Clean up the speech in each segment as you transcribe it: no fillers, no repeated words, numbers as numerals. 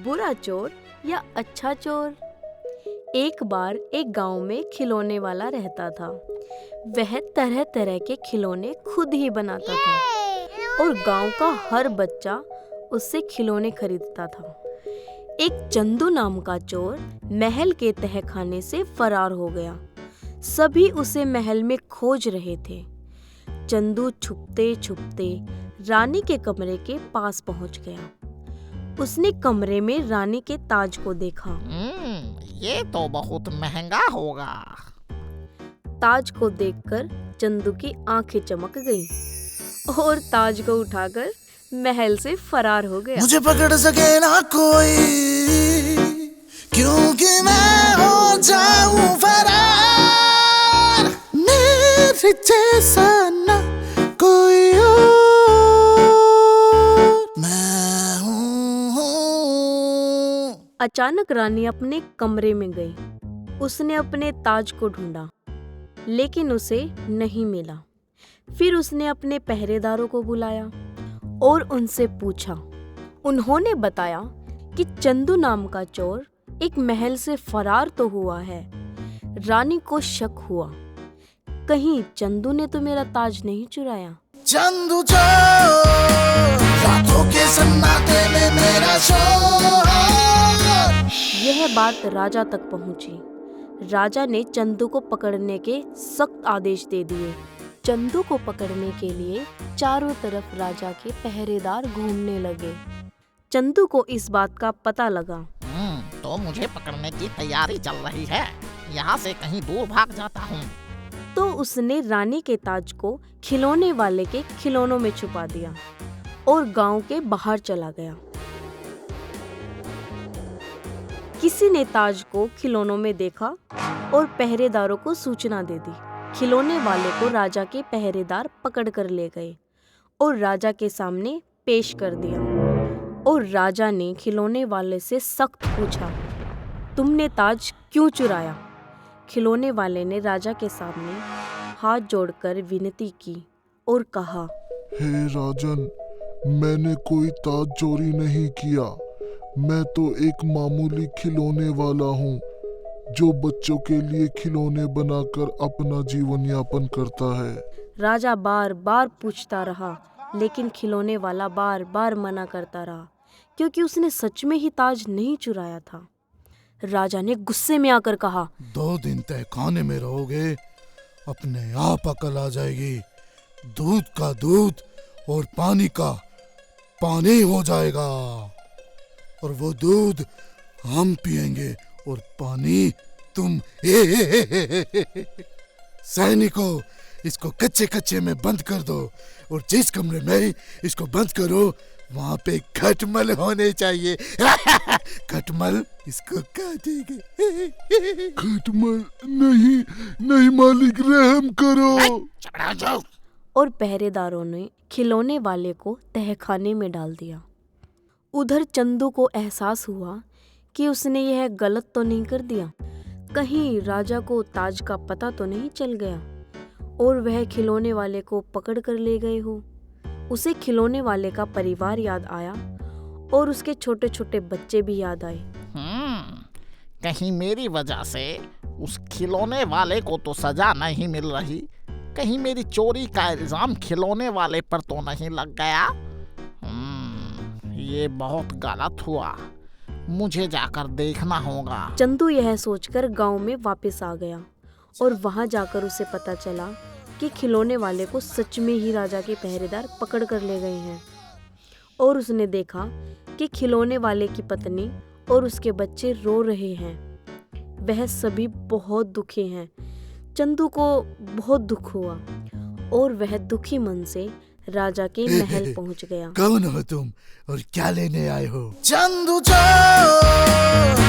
बुरा चोर या अच्छा चोर। एक बार एक गांव में खिलौने वाला रहता था। वह तरह तरह के खिलौने खुद ही बनाता था और गांव का हर बच्चा उससे खिलौने खरीदता था। एक चंदू नाम का चोर महल के तहखाने से फरार हो गया। सभी उसे महल में खोज रहे थे। चंदू छुपते छुपते रानी के कमरे के पास पहुंच गया। उसने कमरे में रानी के ताज को देखा। ये तो बहुत महंगा होगा। ताज को देखकर चंदू की आंखें चमक गईं और ताज को उठाकर महल से फरार हो गया। मुझे पकड़ सके ना कोई, क्योंकि मैं हो जाऊं फरार। मेरे जैसा ना कोई और, मैं हूँ। अचानक रानी अपने कमरे में गई। उसने अपने ताज को ढूंढा, लेकिन उसे नहीं मिला। फिर उसने अपने पहरेदारों को बुलाया और उनसे पूछा। उन्होंने बताया कि चंदू नाम का चोर एक महल से फरार तो हुआ है। रानी को शक हुआ, कहीं चंदू ने तो मेरा ताज नहीं चुराया। चंदू चोर, रातों के सन्नाटे में मेरा शोर। यह बात राजा तक पहुंची। राजा ने चंदू को पकड़ने के सख्त आदेश दे दिए। चंदू को पकड़ने के लिए चारों तरफ राजा के पहरेदार घूमने लगे। चंदू को इस बात का पता लगा। तो मुझे पकड़ने की तैयारी चल रही है। यहाँ से कहीं दूर भाग जाता हूँ। तो उसने रानी के ताज को खिलौने वाले के खिलौनों में छुपा दिया और गांव के बाहर चला गया। किसी ने ताज को खिलौनों में देखा और पहरेदारों को सूचना दे दी। खिलौने वाले को राजा के पहरेदार पकड़ कर ले गए और राजा के सामने पेश कर दिया। और राजा ने खिलौने वाले से सख्त पूछा, तुमने ताज क्यों चुराया? खिलौने वाले ने राजा के सामने हाथ जोड़कर विनती की और कहा, हे राजन, मैंने कोई ताज चोरी नहीं किया। मैं तो एक मामूली खिलौने वाला हूँ जो बच्चों के लिए खिलौने बनाकर अपना जीवन यापन करता है। राजा बार बार पूछता रहा, लेकिन खिलौने वाला बार बार मना करता रहा, क्योंकि उसने सच में ही ताज नहीं चुराया था। राजा ने गुस्से में आकर कहा, 2 दिन तहखाने में रहोगे, अपने आप अकल आ जाएगी। दूध का दूध और पानी का पानी हो जाएगा, और वो दूध हम पिएंगे और पानी तुम। सैनिकों, इसको कच्चे कच्चे में बंद कर दो, और जिस कमरे में इसको बंद करो वहाँ पे खटमल होने चाहिए। खटमल इसको काटेंगे। खटमल नहीं, नहीं मालिक, रहम करो। और पहरेदारों ने खिलौने वाले को तहखाने में डाल दिया। उधर चंदू को एहसास हुआ कि उसने यह गलत तो नहीं कर दिया। कहीं राजा को ताज का पता तो नहीं चल गया और वह खिलौने वाले को पकड़ कर ले गए हो। उसे खिलौने वाले का परिवार याद आया और उसके छोटे छोटे बच्चे भी याद आए। कहीं मेरी वजह से उस खिलौने वाले को तो सजा नहीं मिल रही। कहीं मेरी चोरी का इल्जाम खिलौने वाले पर तो नहीं लग गया। ये बहुत गलत हुआ। मुझे जाकर देखना होगा। चंदू यह सोचकर गांव में वापस आ गया और वहां जाकर उसे पता चला कि खिलौने वाले को सच में ही राजा के पहरेदार पकड़ कर ले गए हैं। और उसने देखा कि खिलौने वाले की पत्नी और उसके बच्चे रो रहे हैं। वह सभी बहुत दुखी हैं। चंदू को बहुत दुख हुआ और वह दुखी मन से राजा के महल पहुंच गया। कौन हो तुम और क्या लेने आए हो? चंदू चोर,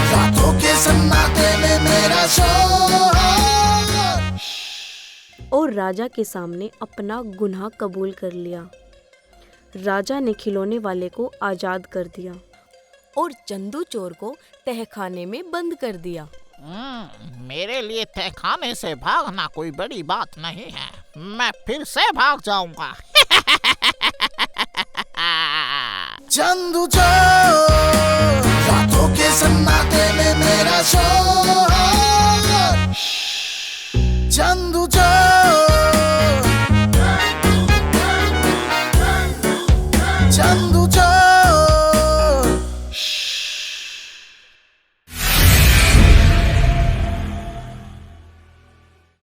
रातों के सन्नाटे में मेरा शोर। और राजा के सामने अपना गुनाह कबूल कर लिया। राजा ने खिलौने वाले को आजाद कर दिया और चंदू चोर को तहखाने में बंद कर दिया। मेरे लिए तहखाने से भागना कोई बड़ी बात नहीं है। मैं फिर से भाग जाऊंगा। चंदू चोर।